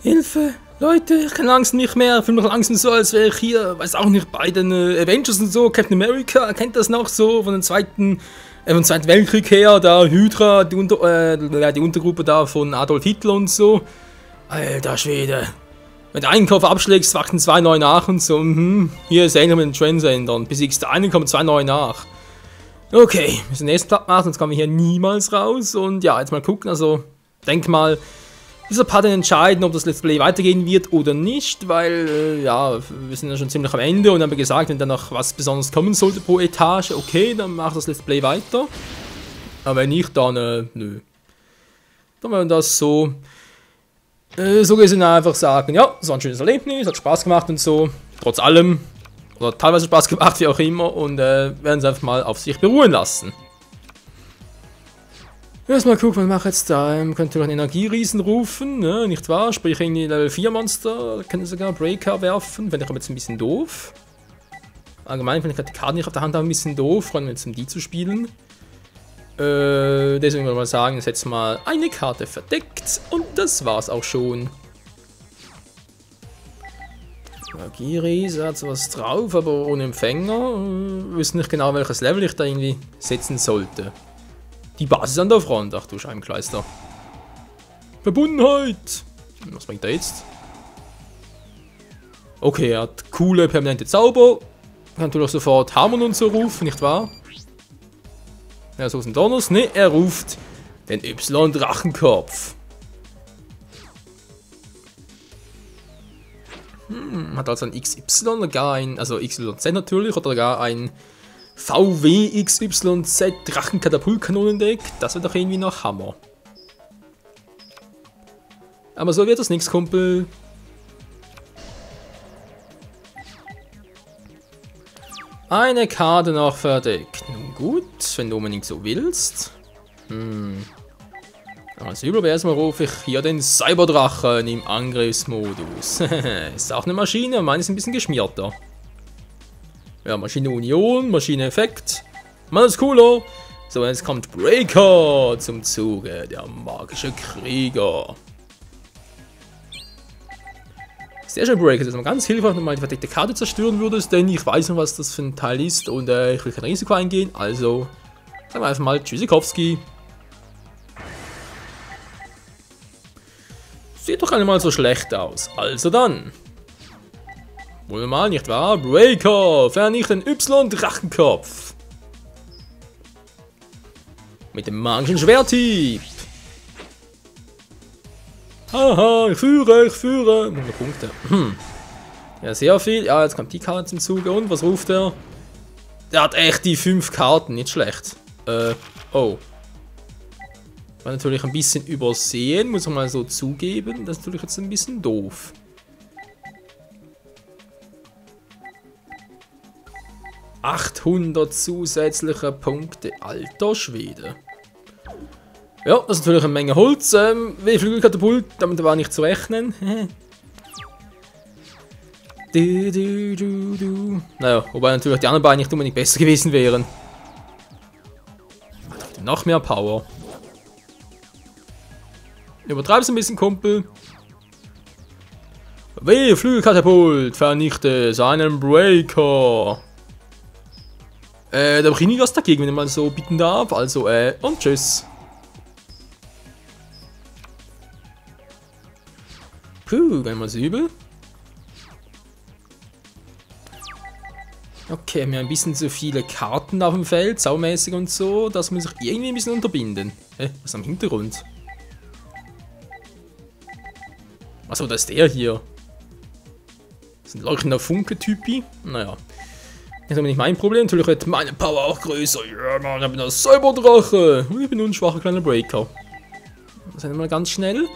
Hilfe! Leute, ich kann langsam nicht mehr. Ich fühle mich langsam so, als wäre ich hier, weiß auch nicht, bei den Avengers und so. Captain America, kennt das noch so von den vom Zweiten Weltkrieg her, da Hydra, die Untergruppe da von Adolf Hitler und so. Alter Schwede. Wenn du einen Kopf abschlägst, wachsen 2 neu nach und so. Hier ist einer mit den Transendern. Besiegst du einen, kommen 2 neu nach. Okay, wir müssen den nächsten Platt machen, sonst kommen wir hier niemals raus. Und ja, jetzt mal gucken, also, denk mal, dieser Part entscheiden, ob das Let's Play weitergehen wird oder nicht, weil, ja, wir sind ja schon ziemlich am Ende und haben gesagt, wenn da noch was Besonderes kommen sollte pro Etage, okay, dann macht das Let's Play weiter. Aber wenn nicht, dann, nö. Dann werden wir das so gesehen einfach sagen, ja, es war ein schönes Erlebnis, hat Spaß gemacht und so, trotz allem, oder teilweise Spaß gemacht, wie auch immer, und werden es einfach mal auf sich beruhen lassen. Erstmal gucken, was mache ich jetzt da? Könnte noch einen Energieriesen rufen, ne? Nicht wahr? Sprich irgendwie Level 4 Monster, können sogar Breaker werfen, fände ich aber jetzt ein bisschen doof. Allgemein finde ich gerade die Karten nicht auf der Hand ein bisschen doof, vor allem jetzt um die zu spielen. Deswegen würde ich mal sagen, jetzt mal eine Karte verdeckt und das war's auch schon. Energieriese hat sowas drauf, aber ohne Empfänger. Ich wüsste nicht genau, welches Level ich da irgendwie setzen sollte. Die Basis an der Front, ach du Scheibenkleister. Verbundenheit! Was bringt er jetzt? Okay, er hat coole permanente Zauber. Kann natürlich sofort Hammer und so rufen, nicht wahr? Ja, so ist ein Donners. Ne, er ruft den Y-Drachenkopf. Hat also ein XY oder gar ein, also XYZ natürlich, oder gar ein VW XYZ Drachenkatapultkanonendeck. Das wird doch irgendwie noch Hammer. Aber so wird das nichts, Kumpel. Eine Karte noch verdeckt. Nun gut, wenn du unbedingt so willst. Als Übel erstmal rufe ich hier den Cyberdrachen im Angriffsmodus. Ist auch eine Maschine, meine ist ein bisschen geschmierter. Ja, Maschine Union, Maschine Effekt. Mann, ist cooler. So, jetzt kommt Breaker zum Zuge, der magische Krieger. Sehr schön, Breaker. Das ist mal ganz hilfreich, wenn du mal die verdeckte Karte zerstören würdest, denn ich weiß nicht, was das für ein Teil ist und ich will kein Risiko eingehen. Also, sagen wir einfach mal Tschüssikowski. Sieht doch gar nicht mal so schlecht aus. Also dann. Wollen wir mal, nicht wahr? Breaker, vernicht den Y-Drachenkopf. Mit dem magischen Schwerthieb. Haha, ich führe. 100 Punkte. Ja, sehr viel. Ja, jetzt kommt die Karte zum Zuge. Und was ruft er? Der hat echt die 5 Karten, nicht schlecht. Oh. War natürlich ein bisschen übersehen, muss man mal so zugeben. Das ist natürlich jetzt ein bisschen doof. ...800 zusätzliche Punkte, alter Schwede. Ja, das ist natürlich eine Menge Holz. Wie Flügelkatapult, damit war nicht zu rechnen. Naja, wobei natürlich die anderen beiden nicht unbedingt besser gewesen wären. Noch mehr Power. Übertreib's ein bisschen, Kumpel. Wie Flügelkatapult, vernichte seinen Breaker. Da habe ich nie was dagegen, wenn ich mal so bitten darf. Also, und tschüss. Puh, gar nicht mal so übel. Okay, wir haben ein bisschen zu viele Karten auf dem Feld, saumäßig und so. Das muss ich irgendwie ein bisschen unterbinden. Was ist am Hintergrund? Achso, da ist der hier. Das ist ein leuchtender Funke-Typi. Naja. Das ist aber nicht mein Problem. Natürlich wird meine Power auch größer. Ja, Mann, ich bin der Cyberdrache. Ich bin nur ein schwacher kleiner Breaker. Das ist mal ganz schnell.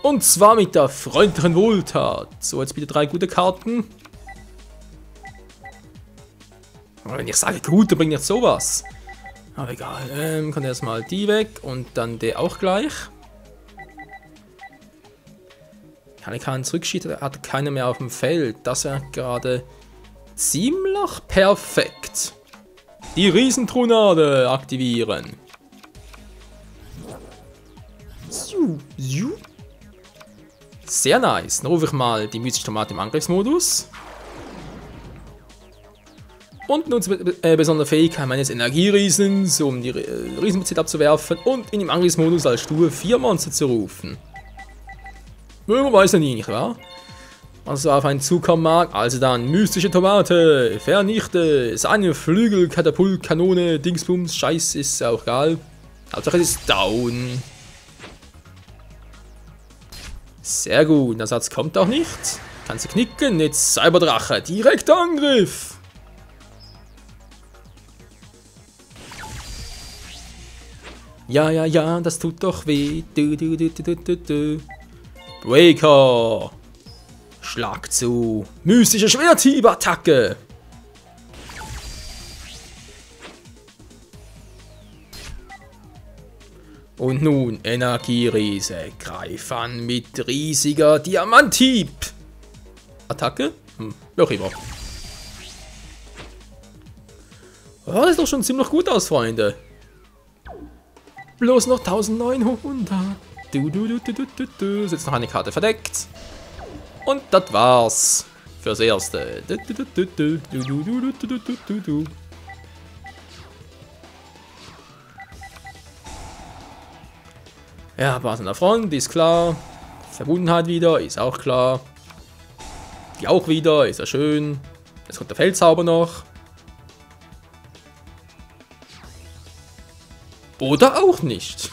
Und zwar mit der freundlichen Wohltat. So, jetzt bitte 3 gute Karten. Aber wenn ich sage gut, dann bringt nicht sowas. Aber egal. Kann erstmal die weg und dann der auch gleich. Keine Karten zurückschieben, hat keiner mehr auf dem Feld. Das wäre gerade ziemlich perfekt. Die Riesentronade aktivieren. Sehr nice. Dann rufe ich mal die mystische Tomate im Angriffsmodus. Und nutze besondere Fähigkeit meines Energieriesens, um die Riesenbezit abzuwerfen und in dem Angriffsmodus als Stufe 4 Monster zu rufen. Man weiß ja nie, nicht wahr? Was auf einen zukommen mag, also dann mystische Tomate, vernichte, seine Flügel, Katapult, Kanone, Dingsbums, Scheiß, ist auch egal. Hauptsache es ist down. Sehr gut, der Satz kommt auch nicht. Kannst du knicken, jetzt Cyberdrache, direkter Angriff. Ja, das tut doch weh. Breaker. Schlag zu. Mystische Schwerthieb-Attacke. Und nun Energieriese. Greif an mit riesiger Diamanthieb. Attacke? Wie auch immer. Oh, das sieht doch schon ziemlich gut aus, Freunde. Bloß noch 1900. Ist jetzt noch eine Karte verdeckt. Und das war's. Fürs Erste. Ja, Basis an der Front, ist klar. Verbundenheit wieder, ist auch klar. Die auch wieder, ist ja schön. Jetzt kommt der Feldzauber noch. Oder auch nicht.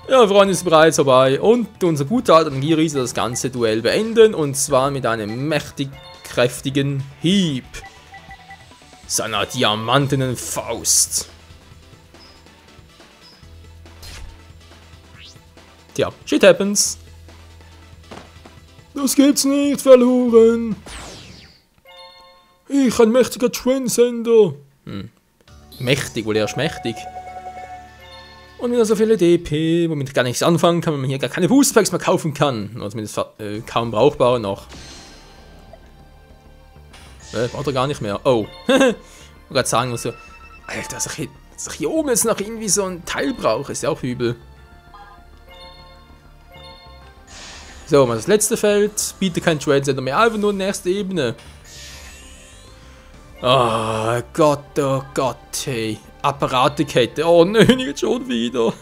Ja, Freunde, ist bereits vorbei. Und unser guter alter Energieriese das ganze Duell beenden. Und zwar mit einem mächtig kräftigen Hieb. Seiner diamantenen Faust. Tja, shit happens. Das gibt's nicht, verloren. Ich, ein mächtiger Transcender. Mächtig, wohl erst mächtig. Und wieder so viele DP, womit ich gar nichts anfangen kann, wenn man hier gar keine Boostpacks mehr kaufen kann. Oder zumindest kaum brauchbare noch. Braucht er gar nicht mehr. Oh. Ich wollte gerade sagen, so, Alter, dass ich hier oben jetzt noch irgendwie so ein Teil brauche, ist ja auch übel. So, mal das letzte Feld. Biete kein Transcender mehr, einfach nur nächste Ebene. Oh Gott, hey. Apparatekette. Oh nein, jetzt schon wieder.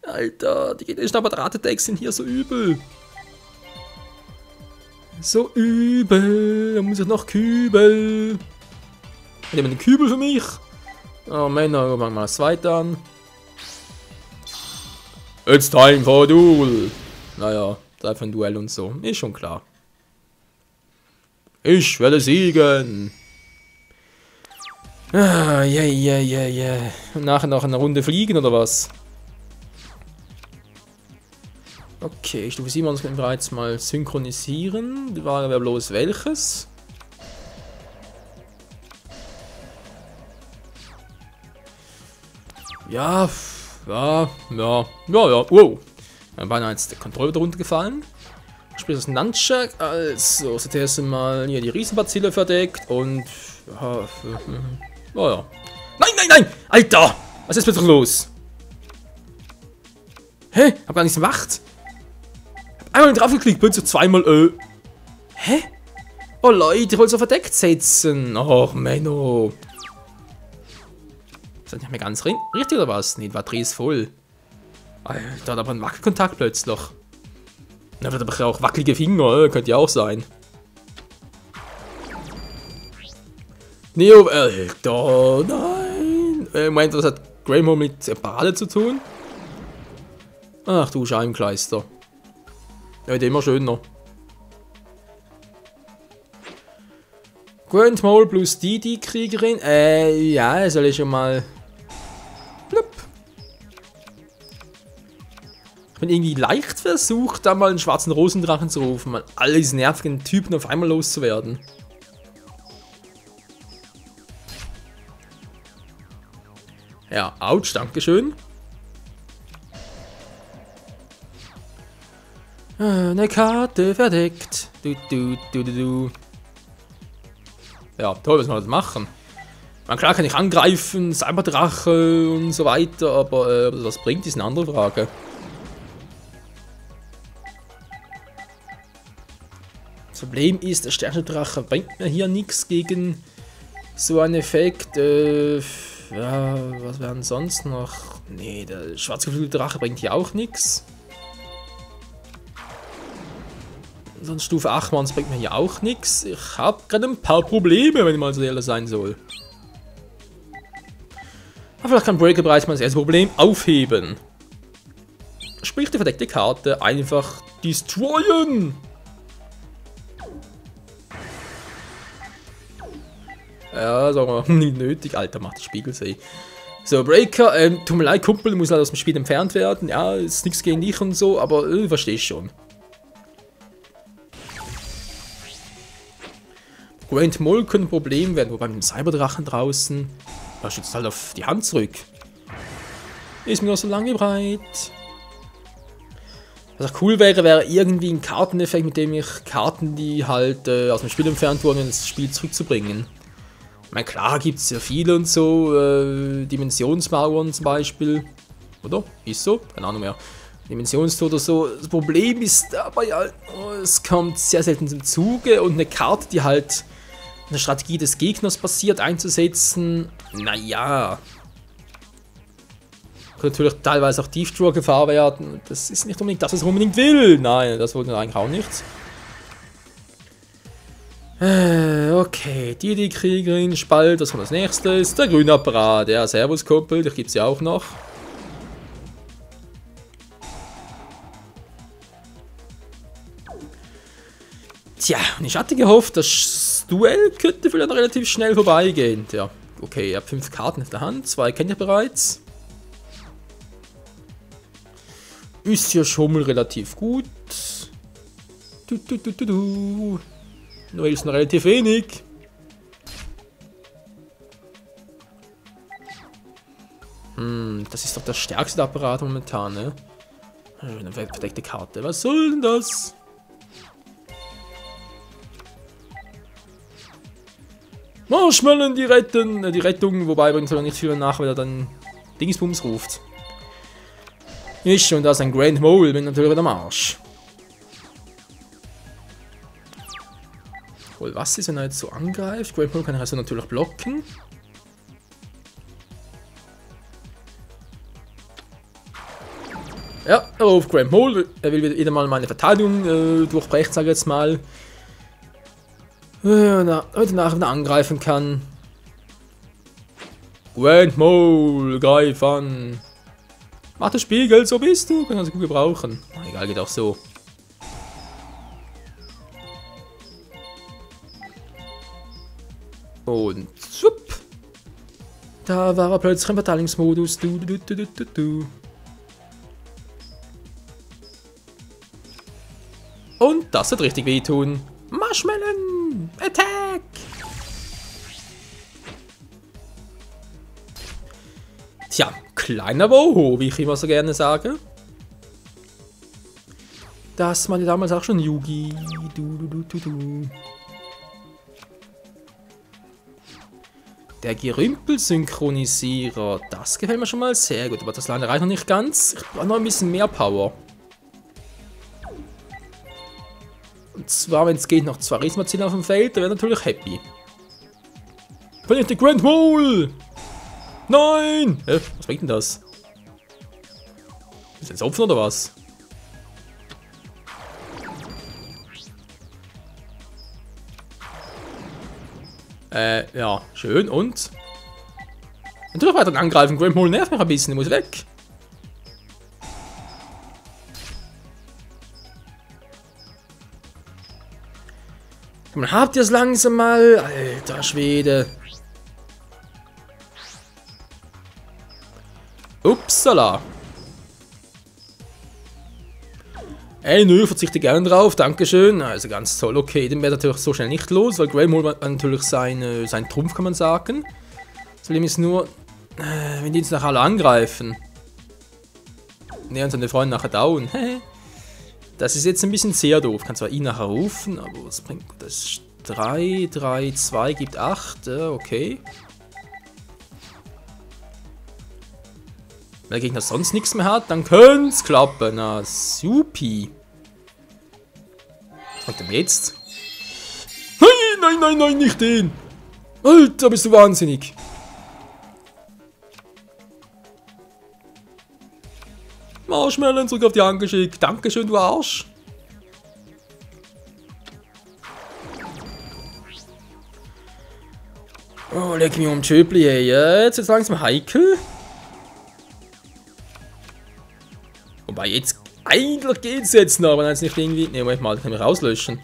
Alter, die gegnerischen Apparatetext sind hier so übel. So übel. Da muss ich noch Kübel. Hat jemand einen Kübel für mich? Oh Männer, fangen wir mal das zweite an. It's time for a duel. Naja, da für ein Duell und so. Ist schon klar. Ich werde siegen. Ah, yeah. Und nachher noch eine Runde fliegen, oder was? Okay, Stufe 7 können wir bereits mal synchronisieren. Die Frage wäre bloß welches. Ja. Wow. Dann war jetzt der Controller darunter gefallen. Sprich das Nunchuck. Also, zuerst mal hier die Riesenbazille verdeckt und. Ja. Nein! Alter! Was ist bitte los? Hä? Hab gar nichts gemacht. Hab einmal drauf geklickt, plötzlich zweimal, Hä? Oh Leute, ich wollte so verdeckt setzen. Och, Menno. Ist das nicht mehr ganz richtig oder was? Nee, die Batterie ist voll. Alter, da hat aber ein Wackelkontakt plötzlich. Da wird aber auch wackelige Finger, könnte ja auch sein. Neo, Alter, nein. Meint, was hat Greymore mit Parade zu tun? Ach du Scheibenkleister. Ja, wird immer schöner. Grand Mole plus die Kriegerin. Ja, soll ich schon mal. Blub. Ich bin irgendwie leicht versucht, da mal einen schwarzen Rosendrachen zu rufen, mal all diese nervigen Typen auf einmal loszuwerden. Ja, ouch, dankeschön. Eine Karte verdeckt. Du. Ja, toll, was wir das machen. Man, klar kann ich angreifen, Cyberdrache und so weiter, aber was das bringt, ist eine andere Frage. Das Problem ist, der Sternendrache bringt mir hier nichts gegen so einen Effekt. Ja, was wären sonst noch? Nee, der schwarzgeflügelte Drache bringt hier auch nichts. Sonst Stufe 8 Mons bringt mir hier auch nichts. Ich habe gerade ein paar Probleme, wenn ich mal so ehrlich sein soll. Aber vielleicht kann Breaker bereits mal das erste Problem aufheben. Sprich die verdeckte Karte einfach destroyen. Ja, sagen wir, nicht nötig. Alter, macht das Spiegelsee. So, Breaker, tut mir leid, Kumpel, muss leider aus dem Spiel entfernt werden. Ja, ist nichts gegen dich und so, aber verstehe ich schon. Grand Mole könnte ein Problem werden, wobei mit dem Cyberdrachen draußen, da schützt halt auf die Hand zurück. Ist mir noch so lange breit. Was auch cool wäre, wäre irgendwie ein Karteneffekt, mit dem ich Karten, die halt aus dem Spiel entfernt wurden, ins Spiel zurückzubringen. Ich meine, klar gibt es ja viele und so, Dimensionsmauern zum Beispiel. Oder? Ist so? Keine Ahnung mehr. Dimensionstor oder so. Das Problem ist dabei halt, es kommt sehr selten zum Zuge und eine Karte, die halt eine Strategie des Gegners basiert, einzusetzen, naja. Kann natürlich teilweise auch Tiefdraw-Gefahr werden. Das ist nicht unbedingt das, was ich unbedingt will. Nein, das wollte eigentlich auch nichts. Okay, die Kriegerin, Spalt, was kommt als nächstes? Der grüne Apparat, ja, Servus Kumpel, dich gibt's ja auch noch. Tja, und ich hatte gehofft, das Duell könnte vielleicht noch relativ schnell vorbeigehen. Ja, okay, ihr habt 5 Karten auf der Hand, 2 kennt ihr bereits. Ist ja schon mal relativ gut. Nur ist noch relativ wenig. Das ist doch der stärkste Apparat momentan, ne? Eine verdeckte Karte. Was soll denn das? Marshmallow, die Rettung, wobei bringt sogar nicht viel nach, weil er dann Dingsbums ruft. Ist und da ist ein Grand Mole, bin natürlich wieder am Arsch. Wohl, was ist, wenn er jetzt so angreift? Grand Mole kann er also natürlich blocken. Ja, er ruft Grand Mole, er will wieder mal meine Verteidigung durchbrechen, sage ich jetzt mal. Heute nach wieder angreifen kann. Grand Mole, greif an. Mach das Spiegel, so bist du. Kann also gut gebrauchen. Egal, geht auch so. Und zupp. Da war er plötzlich im Verteidigungsmodus. Und das wird richtig wehtun. Marshmallow! Attack! Tja, kleiner Woho, wie ich immer so gerne sage. Das war damals auch schon Yugi. Der Gerümpel-Synchronisierer, das gefällt mir schon mal sehr gut, aber das leider reicht noch nicht ganz. Ich brauche noch ein bisschen mehr Power. Und zwar, wenn es geht, noch 2 Charisma-Ziele auf dem Feld, da wäre natürlich happy. Bin ich der Grand Mole? Nein! Was bringt denn das? Ist das Opfer oder was? Ja, schön, und? Natürlich weiter angreifen, Grand Mole nervt mich ein bisschen, ich muss weg. Man habt ihr es langsam mal, alter Schwede. Upsala. Ey, nö, verzichte gerne drauf, dankeschön. Also ganz toll, okay, den werde ich natürlich so schnell nicht los, weil Grand Mole hat natürlich sein Trumpf, kann man sagen. Das Problem ist nur, wenn die uns nachher alle angreifen. Ne, und seine Freunde nachher down. Das ist jetzt ein bisschen sehr doof. Kann zwar ihn nachher rufen, aber was bringt das? 3, 3, 2 gibt 8, okay. Wenn der Gegner sonst nichts mehr hat, dann könnte es klappen. Na, supi. Was macht er jetzt? nein, nein, nein, nicht den. Alter, bist du wahnsinnig. Marshmallow zurück auf die Hand geschickt. Dankeschön, du Arsch. Oh, leck mich um Schöpli, ey. Jetzt ist langsam heikel. Wobei, jetzt eigentlich geht's jetzt noch, wenn jetzt nicht irgendwie... Ne, Moment mal, kann ich rauslöschen.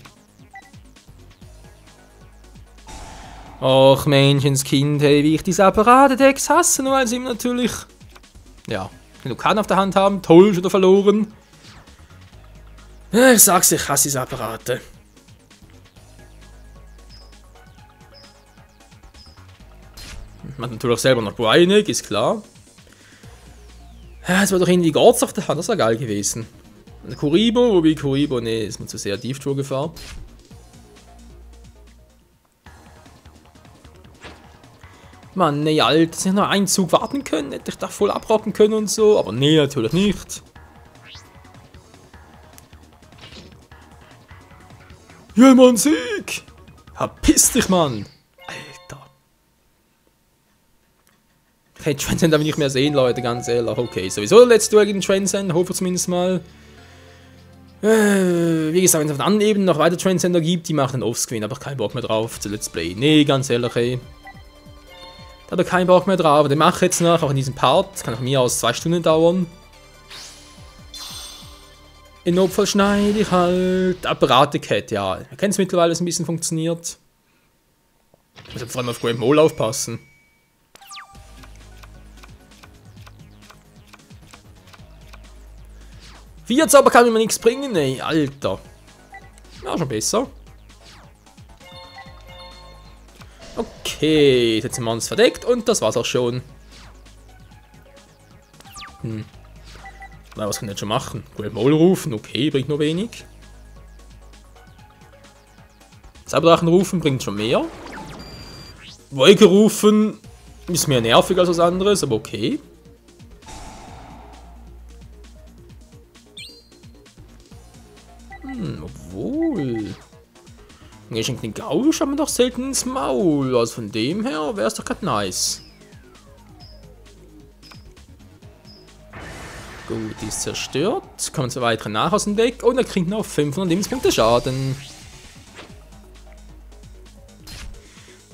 Och, Menschenskind, hey, wie ich diese Apparatedecks hasse, nur weil sie ihm natürlich... Ja, genug Karten auf der Hand haben, toll, schon wieder verloren. Ja, ich sag's, ich hasse diese Apparate. Man hat natürlich selber noch Breinig, ist klar. Ja, es war doch irgendwie Gorz auf der Hand, das war geil gewesen. Und Kuribo, wobei Kuribo, ne, ist mir zu sehr Tieftour-Gefahr. Mann, ne, Alter, dass ich noch einen Zug warten können, hätte ich da voll abrocken können und so, aber nee, natürlich nicht. Ja, Mann, Sieg! Verpiss dich, Mann! Alter. Okay, Transcend darf ich nicht mehr sehen, Leute, ganz ehrlich. Okay, sowieso der letzte Duell gegen Transcend, hoffe zumindest mal. Wie gesagt, wenn es auf der anderen Ebene noch weiter Transcender gibt, die machen dann Offscreen, aber keinen Bock mehr drauf zu Let's Play. Nee, ganz ehrlich, ey. Da habe ich keinen Bock mehr drauf. Den mache ich jetzt noch, auch in diesem Part. Das kann auch mir aus 2 Stunden dauern. In Notfall schneide ich halt Apparatekette, ja. Ihr kennt es mittlerweile, dass es ein bisschen funktioniert. Ich muss vor allem auf Grand Mole aufpassen. Vier Zauber kann mir nichts bringen, ey, Alter. Ja, schon besser. Okay, jetzt sind wir uns verdeckt und das war's auch schon. Na, was kann ich jetzt schon machen? Grand Mole rufen, okay, bringt nur wenig. Zauberdrachen rufen bringt schon mehr. Wolke rufen ist mehr nervig als was anderes, aber okay. Obwohl. Geschenkt den Gausch haben wir doch selten ins Maul. Also von dem her wäre es doch gerade nice. Gut, die ist zerstört. Kommen 2 weitere nach aus dem Deck und er kriegt noch 500 Lebenspunkte Schaden.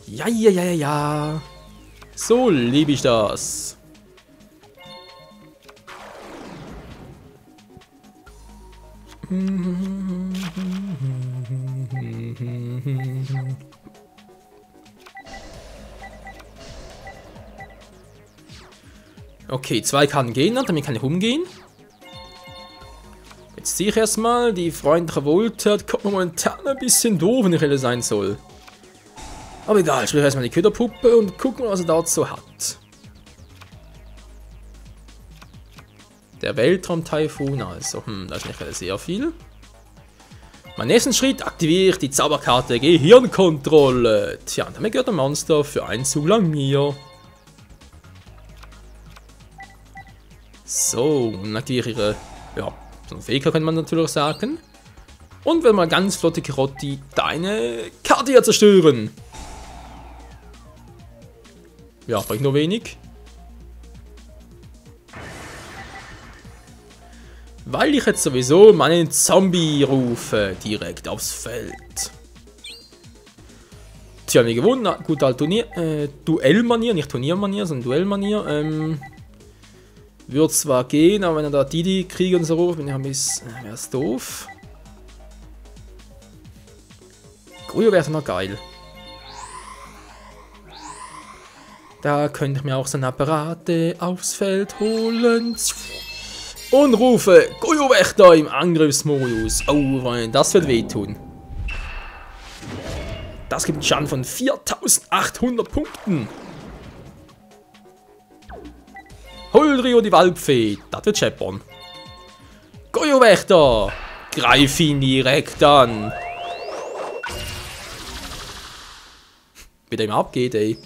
Ja, ja, ja, ja, ja. So liebe ich das. Okay, 2 Karten gehen dann, damit kann ich umgehen. Jetzt ziehe ich erstmal. Die freundliche Wohltat kommt momentan ein bisschen doof, wenn ich ehrlich sein soll. Aber egal, ich spiele erstmal die Köderpuppe und gucken, was er dazu hat. Der Weltraum-Taifun, also, da ist nicht sehr viel. Mein nächsten Schritt aktiviere ich die Zauberkarte Gehirnkontrolle. Tja, damit gehört ein Monster für einen Zug lang mir. So, und aktiviere ihre, ja, so eine Fähigkeit könnte man natürlich sagen. Und wenn mal ganz flotte Karotti deine Karte hier zerstören. Ja, bringt nur wenig. Weil ich jetzt sowieso meinen Zombie rufe, direkt aufs Feld. Tja, wir gewonnen. Gut, halt Duellmanier, nicht Turniermanier, sondern Duellmanier. Würde zwar gehen, aber wenn er da Didi kriegt und so ruft, bin ich ein bisschen, wäre es doof. Gruyo wäre noch geil. Da könnte ich mir auch seine Apparate aufs Feld holen. Und rufe Gruyo-Wächter im Angriffsmodus. Oh, Freunde, das wird wehtun. Das gibt einen Schaden von 4800 Punkten. Holdrio, die Waldfee. Das wird scheppern. Gruyo-Wächter. Greif ihn direkt an. Wie der ihm abgeht, ey.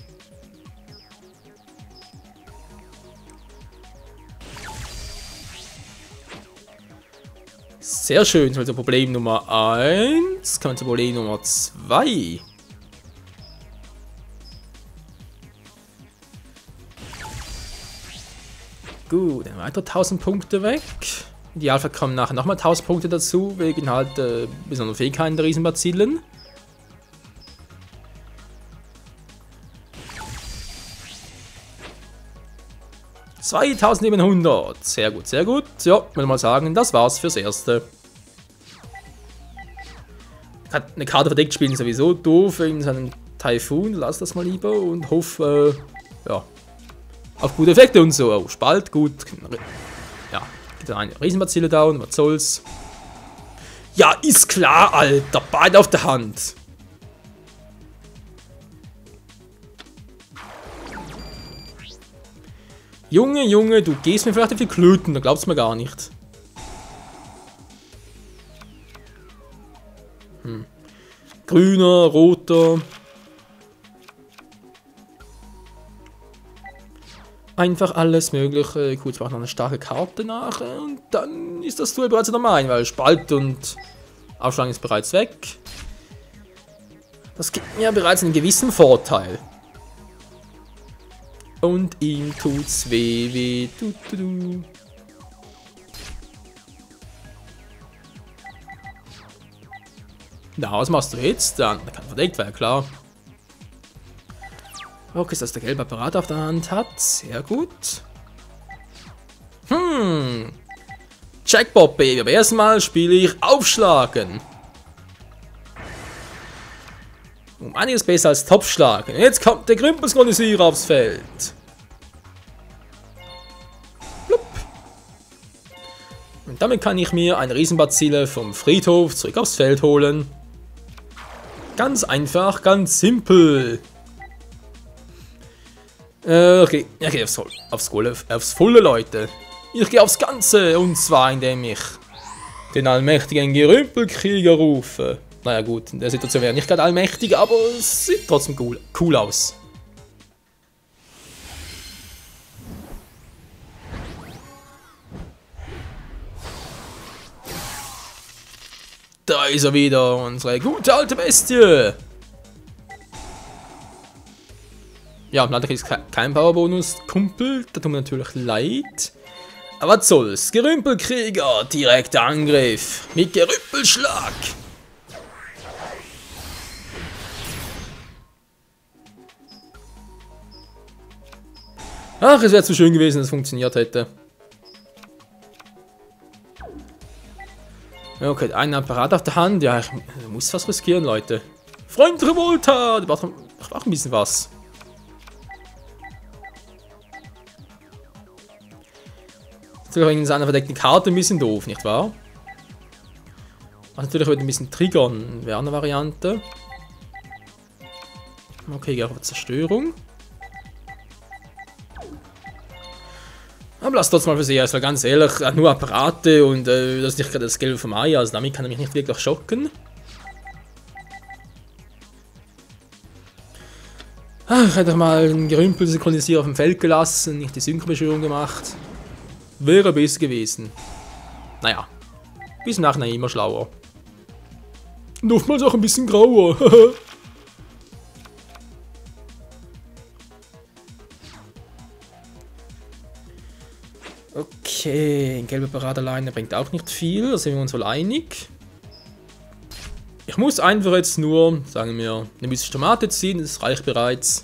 Sehr schön, also Problem Nummer 1. Kommen wir zu Problem Nummer 2. Gut, dann weitere 1000 Punkte weg. Idealfall kommen nachher nochmal 1000 Punkte dazu, wegen halt besonderen Fähigkeiten der Riesenbazillen. $2700. Sehr gut, sehr gut. Ja, würde mal sagen, das war's fürs Erste. Eine Karte verdeckt spielen ist sowieso doof wegen seinem Taifun. Lass das mal lieber und hoffe, ja, auf gute Effekte und so. Oh, Spalt, gut. Ja, gibt dann eine Riesenbazille down, was soll's. Ja, ist klar, Alter. Beide auf der Hand. Junge, Junge, du gehst mir vielleicht auf die Klöten, da glaubst du mir gar nicht. Grüner, roter. Einfach alles Mögliche. Gut, ich mache noch eine starke Karte nach und dann ist das Duell bereits wieder mein, weil Spalt und Aufschlagen ist bereits weg. Das gibt mir bereits einen gewissen Vorteil. Und ihm tut's weh. Na, was machst du jetzt? Dann kann verdeckt werden, klar. Okay, dass der gelbe Apparat auf der Hand hat. Sehr gut. Jackpot, Baby. Aber erstmal spiele ich Aufschlagen. Um einiges besser als Topfschlagen. Jetzt kommt der Grümpelskolonisierer aufs Feld. Blub. Und damit kann ich mir eine Riesenbazille vom Friedhof zurück aufs Feld holen. Ganz einfach, ganz simpel. Okay, ich gehe aufs Volle, Leute. Ich gehe aufs Ganze, und zwar indem ich den allmächtigen Gerümpelkrieger rufe. Naja gut, in der Situation wäre nicht gerade allmächtig, aber es sieht trotzdem cool aus. Da ist er wieder, unsere gute alte Bestie. Ja, leider ist kein Powerbonus, Kumpel, das tut mir natürlich leid. Aber was soll's, Gerümpelkrieger, direkter Angriff mit Gerümpelschlag. Ach, es wäre zu schön gewesen, dass es funktioniert hätte. Okay, ein Apparat auf der Hand. Ja, ich muss was riskieren, Leute. Freund Revolta! Ich brauche ein bisschen was. Das ist übrigens eine verdeckte Karte ein bisschen doof, nicht wahr? Also natürlich wird ein bisschen triggern, wäre eine Variante. Okay, gehe auf Zerstörung. Aber lass trotzdem mal für sie, also ganz ehrlich, nur Apparate und das ist nicht gerade das Gelbe vom Ei, also damit kann er mich nicht wirklich schocken. Ich hätte mal einen Gerümpel synchronisiert auf dem Feld gelassen, nicht die Synchrobeschwörung gemacht. Wäre besser gewesen. Naja, bis im Nachhinein immer schlauer. Und oftmals auch ein bisschen grauer. Okay, ein gelber Apparat alleine bringt auch nicht viel, da sind wir uns wohl einig. Ich muss einfach jetzt nur, sagen wir, eine bisschen Tomate ziehen, das reicht bereits.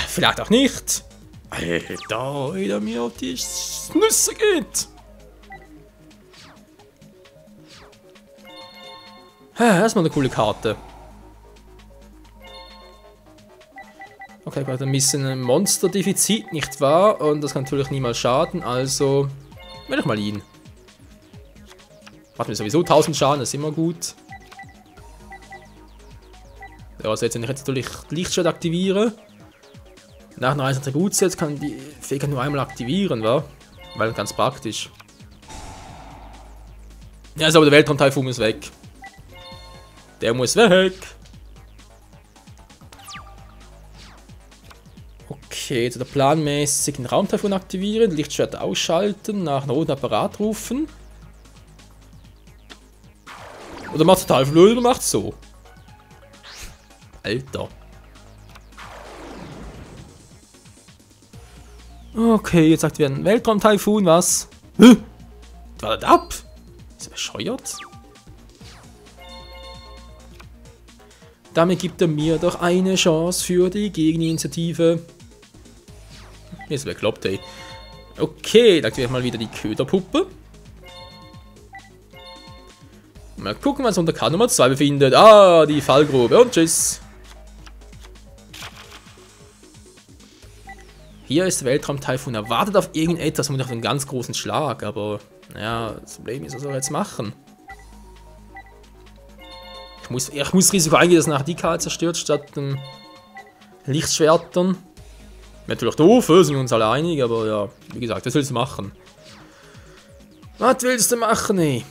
Vielleicht auch nicht. Alter, wie der mir auf die Nüsse geht. Erstmal eine coole Karte. Okay, gerade ein bisschen ein Monsterdefizit, nicht wahr? Und das kann natürlich niemals schaden, also will ich mal ihn. Macht mir sowieso 1000 Schaden, das ist immer gut. Ja, also jetzt, wenn ich jetzt natürlich Lichtschwert aktiviere, nach einer einzelnen Attributset kann die Fähigkeit nur einmal aktivieren, wa? Weil ganz praktisch. Ja, ist aber der Weltraum-Taifun ist weg. Der muss weg. Okay, jetzt wieder planmäßig den Raumtaifun aktivieren, Lichtschwert ausschalten, nach einem roten Apparat rufen. Oder macht es total blöd oder macht es so? Alter. Okay, jetzt sagt wir ein Weltraum-Taifun, was? Hä? War das ab? Ist er bescheuert? Damit gibt er mir doch eine Chance für die Gegeninitiative. Jetzt bekloppt, ey. Okay, dann aktivieren wir mal wieder die Köderpuppe. Mal gucken, was unter Karte Nummer 2 befindet. Ah, die Fallgrube und tschüss. Hier ist der Weltraum-Taifun. Er wartet auf irgendetwas und auf einen ganz großen Schlag, aber naja, das Problem ist, was soll er jetzt machen? Ich muss Risiko eingehen, dass nachher die Karte zerstört statt den Lichtschwertern. Natürlich doof, sind wir uns alle einig, aber ja, wie gesagt, was willst du machen? Was willst du machen, ey?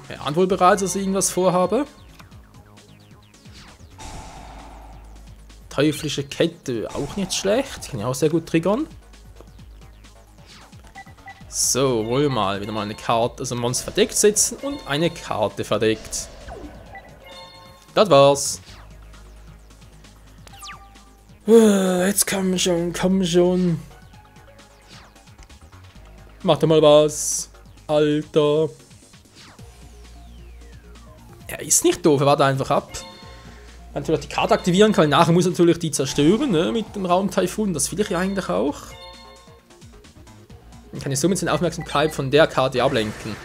Er ahnt wohl bereits, dass ich irgendwas vorhabe. Teuflische Kette, auch nicht schlecht. Kann ich auch sehr gut triggern. So, wollen wir mal wieder mal eine Karte, also ein Monster verdeckt setzen und eine Karte verdeckt. Das war's. Jetzt komm schon. Mach doch mal was, Alter. Er ist nicht doof, er wartet einfach ab. Man natürlich die Karte aktivieren kann, nachher muss er natürlich die zerstören, ne, mit dem Raum-Taifun. Das will ich ja eigentlich auch. Dann kann ich somit seine Aufmerksamkeit von der Karte ablenken.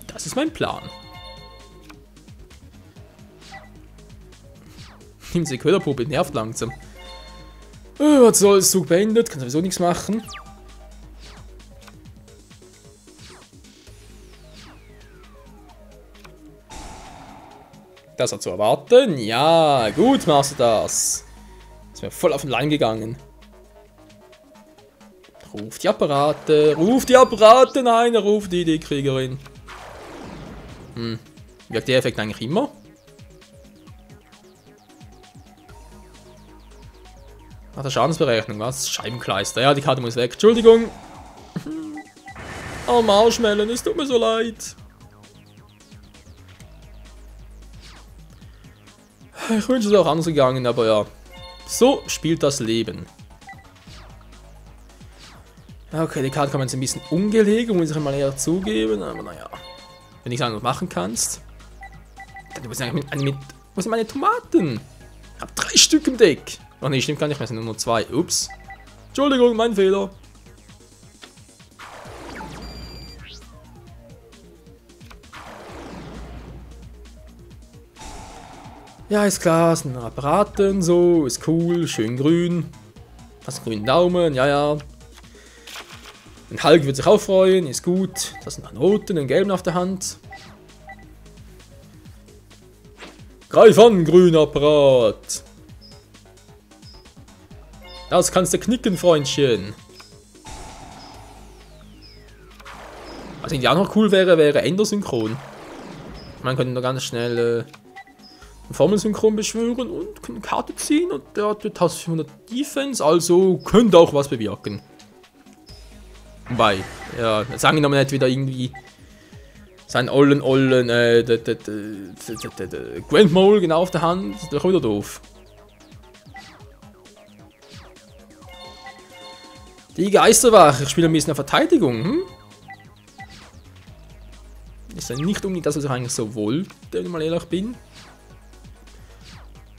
Das ist mein Plan. Nimm sie Köderpuppe, nervt langsam. Was soll's, Zug beendet, kann sowieso nichts machen. Das hat zu erwarten. Ja, gut machst du das. Ist mir voll auf den Leim gegangen. Ruf die Apparate. Nein, er ruft die Ideenkriegerin. Wirkt der Effekt eigentlich immer? Ach, der Schadensberechnung, was? Scheibenkleister. Ja, die Karte muss weg. Entschuldigung. Oh, Marshmallow, es tut mir so leid. Ich wünsche es auch anders gegangen, aber ja. So spielt das Leben. Okay, die Karte kann man jetzt ein bisschen umgelegen, muss ich mal eher zugeben, aber naja. Wenn du nichts anderes machen kannst. Dann muss ich wo sind meine Tomaten? Ich habe 3 Stück im Deck. Oh ne, stimmt gar nicht mehr, es sind nur 2. Ups. Entschuldigung, mein Fehler. Ja, ist klar, es sind Apparaten, so, ist cool, schön grün. Hast einen grünen Daumen, ja. Ein Hulk wird sich auch freuen, ist gut. Das sind einen roten, einen gelben auf der Hand. Greif an, grüner Apparat. Das kannst du knicken, Freundchen. Was irgendwie auch noch cool wäre Endersynchron. Man könnte noch ganz schnell Formelsynchron beschwören und eine Karte ziehen und der hat 1400 Defense, also könnte auch was bewirken. Wobei, ja, sagen wir noch nicht wieder irgendwie seinen ollen Grand Mole genau auf der Hand, das ist doch wieder doof. Die Geisterwache, ich spiele ein bisschen auf Verteidigung, Ist ja nicht unbedingt das, was ich eigentlich so wollte, wenn ich mal ehrlich bin.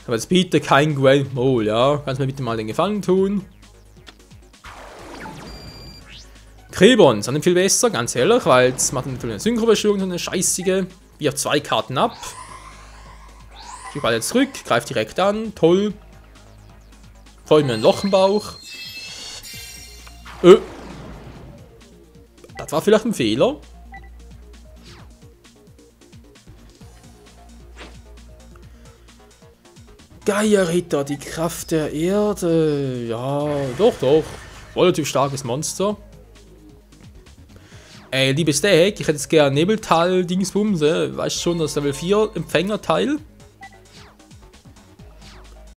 Aber jetzt bitte kein Grand Mole, ja? Kannst du mir bitte mal den Gefallen tun? Krebon ist dann viel besser, ganz ehrlich, weil es macht natürlich eine Synchrobeschwörung, so eine scheißige. Wirft 2 Karten ab. Ich beide zurück, greift direkt an, toll. Freut mir ein Loch im Bauch. Das war vielleicht ein Fehler. Geierritter, die Kraft der Erde. Ja, doch. Relativ starkes Monster. Liebes Deck, ich hätte jetzt gerne Nebeltal-Dingsbums. Weißt schon, das Level 4 Empfängerteil.